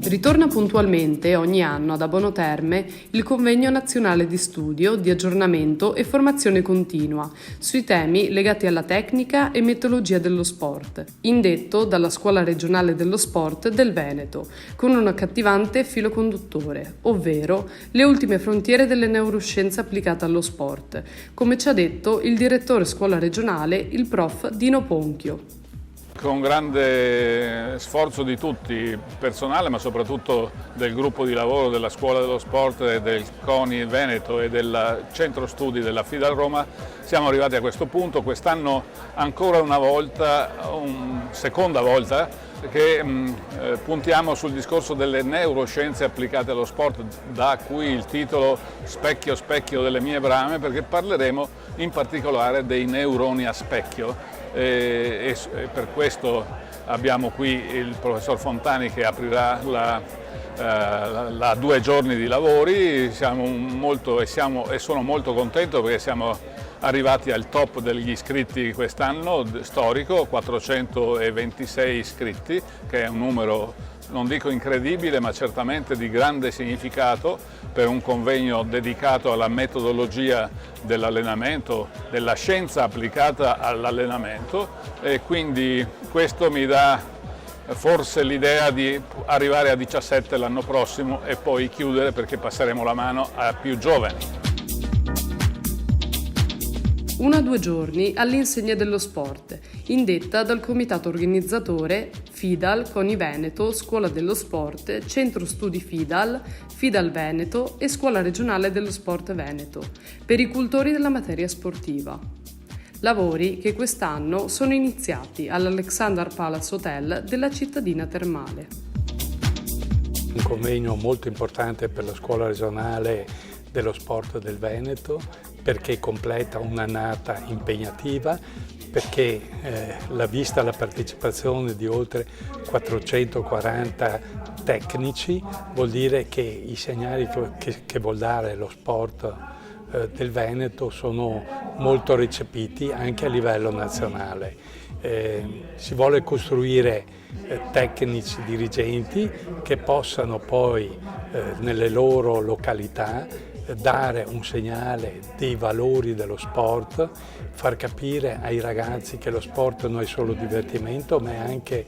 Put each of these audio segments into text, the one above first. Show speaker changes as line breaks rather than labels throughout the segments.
Ritorna puntualmente ogni anno ad Abono Terme il Convegno Nazionale di Studio, di Aggiornamento e Formazione Continua sui temi legati alla tecnica e metodologia dello sport, indetto dalla Scuola Regionale dello Sport del Veneto, con un accattivante filo conduttore, ovvero le ultime frontiere delle neuroscienze applicate allo sport, come ci ha detto il direttore scuola regionale, il prof. Dino Ponchio.
Con grande sforzo di tutti, personale ma soprattutto del gruppo di lavoro della Scuola dello Sport e del CONI Veneto e del Centro Studi della FIDAL Roma, siamo arrivati a questo punto. Quest'anno ancora una volta, seconda volta, che puntiamo sul discorso delle neuroscienze applicate allo sport, da cui il titolo Specchio specchio delle mie brame, perché parleremo in particolare dei neuroni a specchio. E per questo abbiamo qui il professor Fontani che aprirà la 2 giorni di lavori. Sono molto contento perché siamo arrivati al top degli iscritti quest'anno, storico, 426 iscritti, che è un numero non dico incredibile, ma certamente di grande significato per un convegno dedicato alla metodologia dell'allenamento, della scienza applicata all'allenamento, e quindi questo mi dà forse l'idea di arrivare a 17 l'anno prossimo e poi chiudere, perché passeremo la mano a più giovani.
1 a 2 giorni all'insegna dello sport, indetta dal comitato organizzatore FIDAL, CONI Veneto, Scuola dello Sport, Centro Studi FIDAL, FIDAL Veneto e Scuola Regionale dello Sport Veneto, per i cultori della materia sportiva. Lavori che quest'anno sono iniziati all'Alexander Palace Hotel della cittadina termale.
Un convegno molto importante per la Scuola Regionale dello Sport del Veneto, perché completa un'annata impegnativa, perché vista la partecipazione di oltre 440 tecnici, vuol dire che i segnali che vuol dare lo sport del Veneto sono molto recepiti anche a livello nazionale. Si vuole costruire tecnici dirigenti che possano poi nelle loro località dare un segnale dei valori dello sport, far capire ai ragazzi che lo sport non è solo divertimento, ma è anche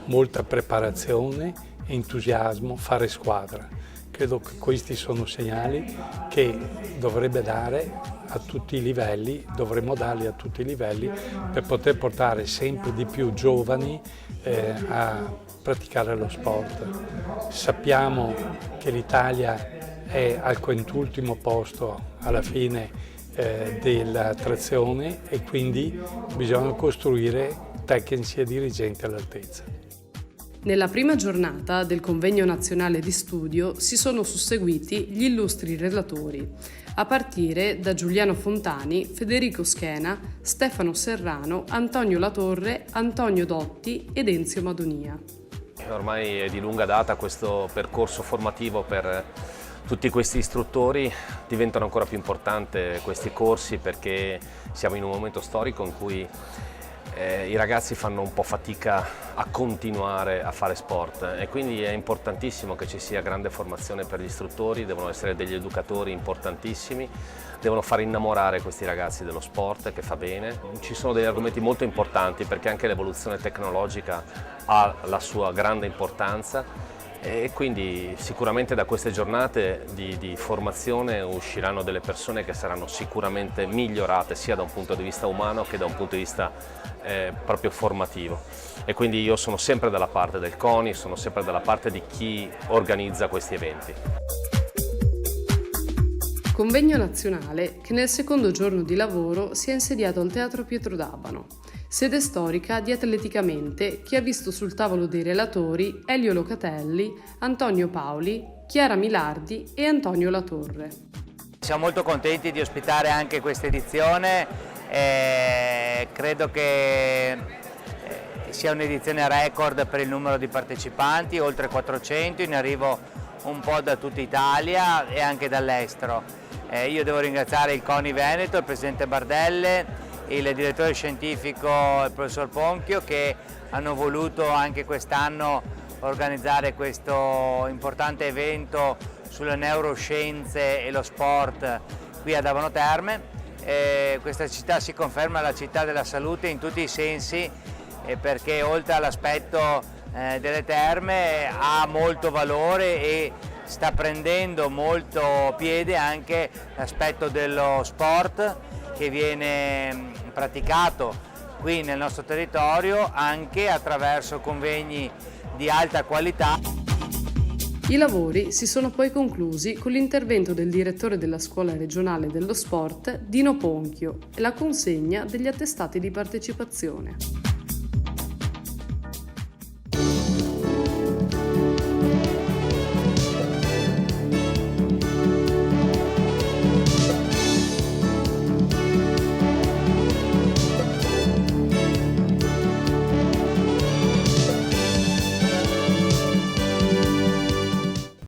molta preparazione, entusiasmo, fare squadra. Credo che questi sono segnali che dovrebbe dare a tutti i livelli, dovremmo darli a tutti i livelli per poter portare sempre di più giovani a praticare lo sport. Sappiamo che l'Italia è al 40° posto alla fine della trazione, e quindi bisogna costruire tecnici e dirigenti all'altezza.
Nella prima giornata del Convegno Nazionale di Studio si sono susseguiti gli illustri relatori, a partire da Giuliano Fontani, Federico Schena, Stefano Serrano, Antonio Latorre, Antonio Dotti ed Enzio Madonia.
Ormai è di lunga data questo percorso formativo per tutti questi istruttori. Diventano ancora più importanti questi corsi perché siamo in un momento storico in cui i ragazzi fanno un po' fatica a continuare a fare sport, e quindi è importantissimo che ci sia grande formazione per gli istruttori. Devono essere degli educatori importantissimi, devono far innamorare questi ragazzi dello sport, che fa bene. Ci sono degli argomenti molto importanti perché anche l'evoluzione tecnologica ha la sua grande importanza, e quindi sicuramente da queste giornate di formazione usciranno delle persone che saranno sicuramente migliorate sia da un punto di vista umano che da un punto di vista proprio formativo. E quindi io sono sempre dalla parte del CONI, sono sempre dalla parte di chi organizza questi eventi.
Convegno nazionale che nel secondo giorno di lavoro si è insediato al Teatro Pietro d'Abano, sede storica di Atleticamente, che ha visto sul tavolo dei relatori Elio Locatelli, Antonio Paoli, Chiara Milardi e Antonio Latorre.
Siamo molto contenti di ospitare anche questa edizione, credo che sia un'edizione record per il numero di partecipanti, oltre 400, in arrivo un po' da tutta Italia e anche dall'estero. Io devo ringraziare il CONI Veneto, il presidente Bardelle, il direttore scientifico, il professor Ponchio, che hanno voluto anche quest'anno organizzare questo importante evento sulle neuroscienze e lo sport qui ad Abano Terme. Questa città si conferma la città della salute in tutti i sensi, perché oltre all'aspetto delle terme ha molto valore e sta prendendo molto piede anche l'aspetto dello sport che viene praticato qui nel nostro territorio anche attraverso convegni di alta qualità.
I lavori si sono poi conclusi con l'intervento del direttore della Scuola regionale dello sport, Dino Ponchio, e la consegna degli attestati di partecipazione.